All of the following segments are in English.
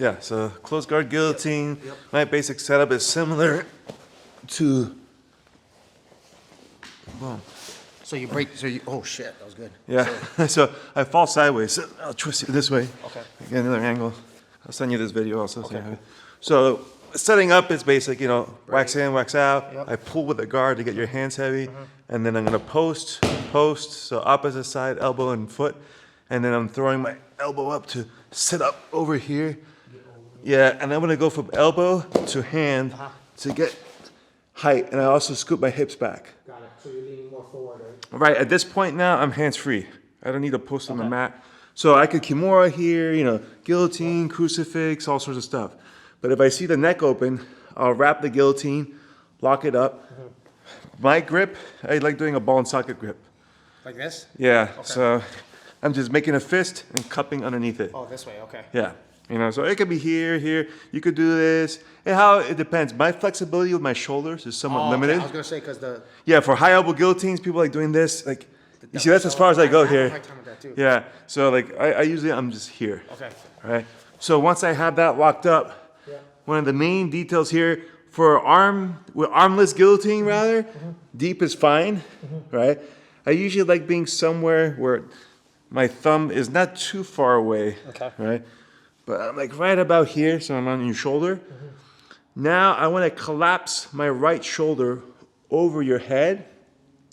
Yeah, so close guard guillotine. Yep. My basic setup is similar to. Boom. So you break. So you. Oh shit, that was good. Yeah. So I fall sideways. So I'll twist it this way. Okay. Get another angle. I'll send you this video also. Okay. So setting up is basic. You know, wax in, wax out. Yep. I pull with the guard to get your hands heavy, and then I'm gonna post. So opposite side, elbow and foot, and then I'm throwing my elbow up to sit up over here. Yeah, and I'm gonna go from elbow to hand to get height, and I also scoop my hips back. Got it. So you're leaning more forward, right? Right, at this point now, I'm hands-free. I don't need to post on the mat. So I could Kimura here, you know, guillotine, crucifix, all sorts of stuff. But if I see the neck open, I'll wrap the guillotine, lock it up. My grip, I like doing a ball and socket grip. Like this? Yeah, so I'm just making a fist and cupping underneath it. Oh, this way. Okay. Yeah, you know, so it could be here, here. You could do this. And how it depends. My flexibility with my shoulders is somewhat limited. I was gonna say because the. Yeah, for high elbow guillotines, people like doing this. Like, you see, that's as far as I go have a here. hard time with that too. Yeah, so like I usually I'm just here. Okay. Right. So once I have that locked up, one of the main details here for armless guillotine rather, deep is fine, right? I usually like being somewhere where my thumb is not too far away, right? But I'm like right about here, so I'm on your shoulder. Now I want to collapse my right shoulder over your head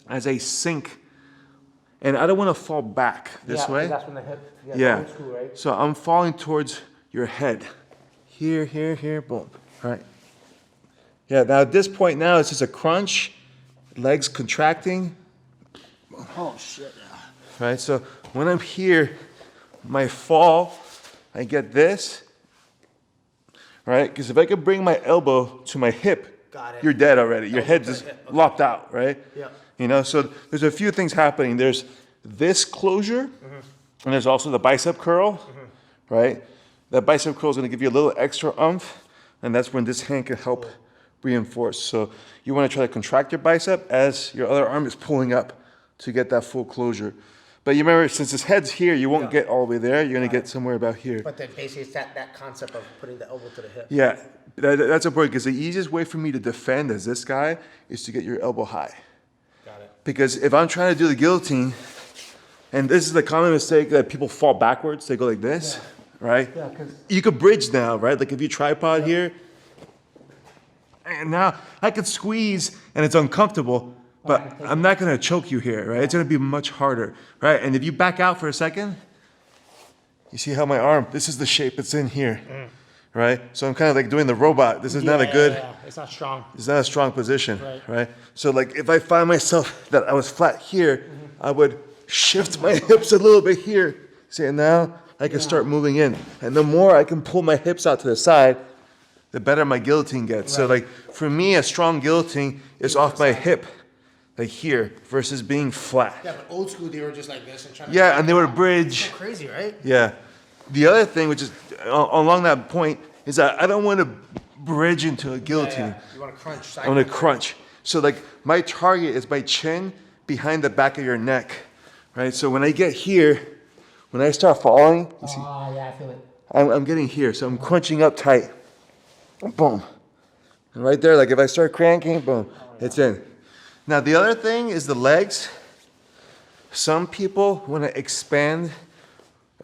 as I sink. And I don't want to fall back this way. That's when the hip. Yeah. Old school, right? So I'm falling towards your head. Here, here, here, boom. All right. Yeah, now at this point now, it's just a crunch, legs contracting. Oh shit. Yeah. Right, so when I'm here, my fall, I get this. Right, because if I could bring my elbow to my hip, Got it. you're dead already. Your Elbow head's to just the hip, okay. locked out, right? Yeah. You know, so there's a few things happening. There's this closure, and there's also the bicep curl, right? That bicep curl is going to give you a little extra oomph, and that's when this hand can help reinforce. So you want to try to contract your bicep as your other arm is pulling up to get that full closure. But you remember, since his head's here, you won't get all the way there. You're going to get somewhere about here. But then basically it's that concept of putting the elbow to the hip. Yeah, that's important because the easiest way for me to defend as this guy is to get your elbow high. Got it. Because if I'm trying to do the guillotine, and this is the common mistake that people fall backwards, they go like this, right? Yeah, because you could bridge now, right? Like if you tripod here, and now I could squeeze and it's uncomfortable, but I'm not gonna choke you here, right? It's gonna be much harder, right? And if you back out for a second, you see how my arm, this is the shape it's in here, right? So I'm kind of like doing the robot. This is not a good, it's not strong. it's not a strong position, right? So like if I find myself that I was flat here, I would shift my hips a little bit here. See, and now I can start moving in. And the more I can pull my hips out to the side, the better my guillotine gets. So like for me, a strong guillotine is off my hip, like here, versus being flat. Yeah, but old school they were just like this and trying to. Yeah, and they would bridge. So crazy, right? Yeah. The other thing, which is along that point, is that I don't want to bridge into a guillotine. You want to crunch. I want to crunch. So like my target is my chin behind the back of your neck, right? So when I get here, when I start falling, you see, yeah, I feel it. I'm getting here, so I'm crunching up tight. Boom. And right there, like if I start cranking, boom, it's in. Now the other thing is the legs. Some people want to expand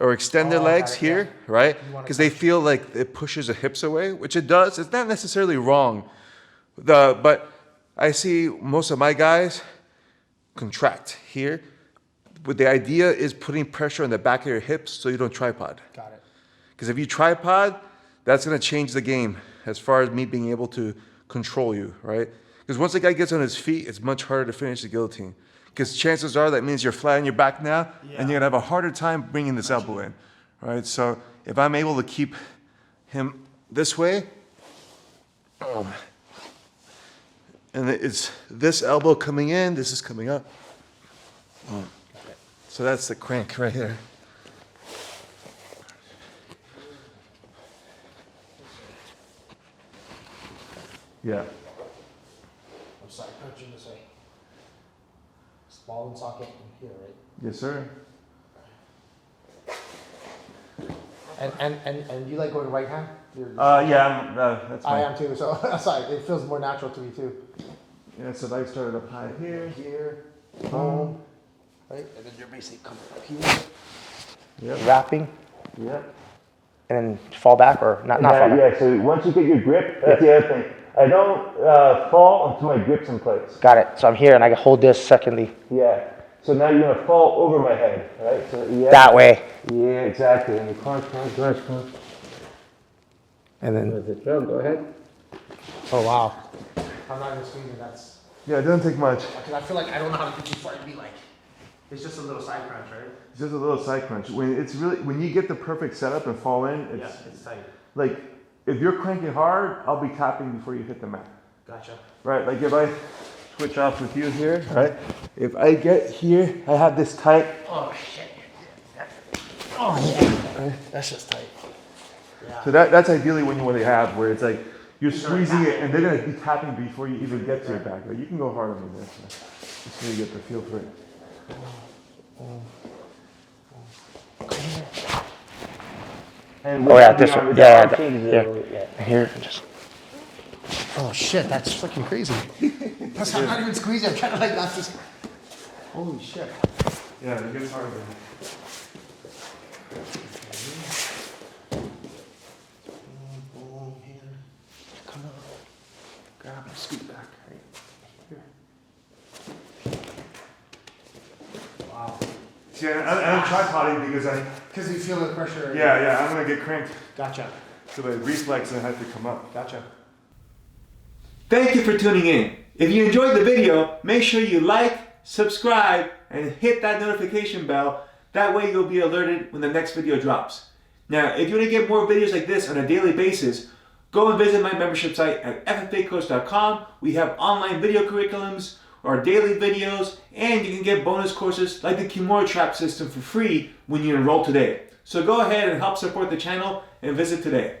or extend their legs here, right? Because they feel like it pushes the hips away, which it does. It's not necessarily wrong. But I see most of my guys contract here. But the idea is putting pressure on the back of your hips so you don't tripod. Got it. Because if you tripod, that's going to change the game as far as me being able to control you, right? Because once the guy gets on his feet, it's much harder to finish the guillotine. Because chances are that means you're flat on your back now, and you're going to have a harder time bringing this elbow in, right? So if I'm able to keep him this way, and it's this elbow coming in, this is coming up. So that's the crank right here. Yeah. I'm sorry, crunching this way. Ball and socket in here, right? Yes, sir. And you like going right hand? Yeah, that's I fine. am too. So that's like it feels more natural to me too. Yeah, so I started up high here. Here, boom, right, and then you're basically coming up here, Yep. wrapping, Yep. and then fall back or not fall back. Yeah, so once you get your grip, that's the other thing. I don't fall until my grip's in place. Got it. So I'm here and I can hold this secondly. Yeah. So now you're gonna fall over my head, right? So yeah. That way. Yeah, exactly. And you crunch. And then. With the drum, go ahead. Oh wow. I'm not even squeezing. That's. Yeah, it doesn't take much. Because I feel like I don't know how to get too far and be like. It's just a little side crunch, right? It's just a little side crunch. When you get the perfect setup and fall in, It's tight. like if you're cranking hard, I'll be tapping before you hit the mat. Gotcha. Right, like if I switch off with you here, right? If I get here, I have this tight. Oh shit. Oh yeah. Right? That's just tight. Yeah. So that's ideally when you want to have, where it's like you're squeezing it and they're gonna be tapping before you even get to your back. Like you can go hard on this, just so you get the feel for it. And Oh yeah, this one. Yeah. Here, just. Oh shit, that's freaking crazy. That's I'm not even squeezing. I'm kind of like that's just. Holy shit. Yeah, it gets harder. Boom, here. Come on. Grab and scoot back. Right here. Wow. See, I'm tripoding Because you feel the pressure. yeah, I'm gonna get cranked. Gotcha. So the reflex and I have to come up. Gotcha. Thank you for tuning in. If you enjoyed the video, make sure you like, subscribe, and hit that notification bell. That way you'll be alerted when the next video drops. Now, if you want to get more videos like this on a daily basis, go and visit my membership site at ffacoach.com. We have online video curriculums, our daily videos, and you can get bonus courses like the Kimura Trap System for free when you enroll today. So go ahead and help support the channel and visit today.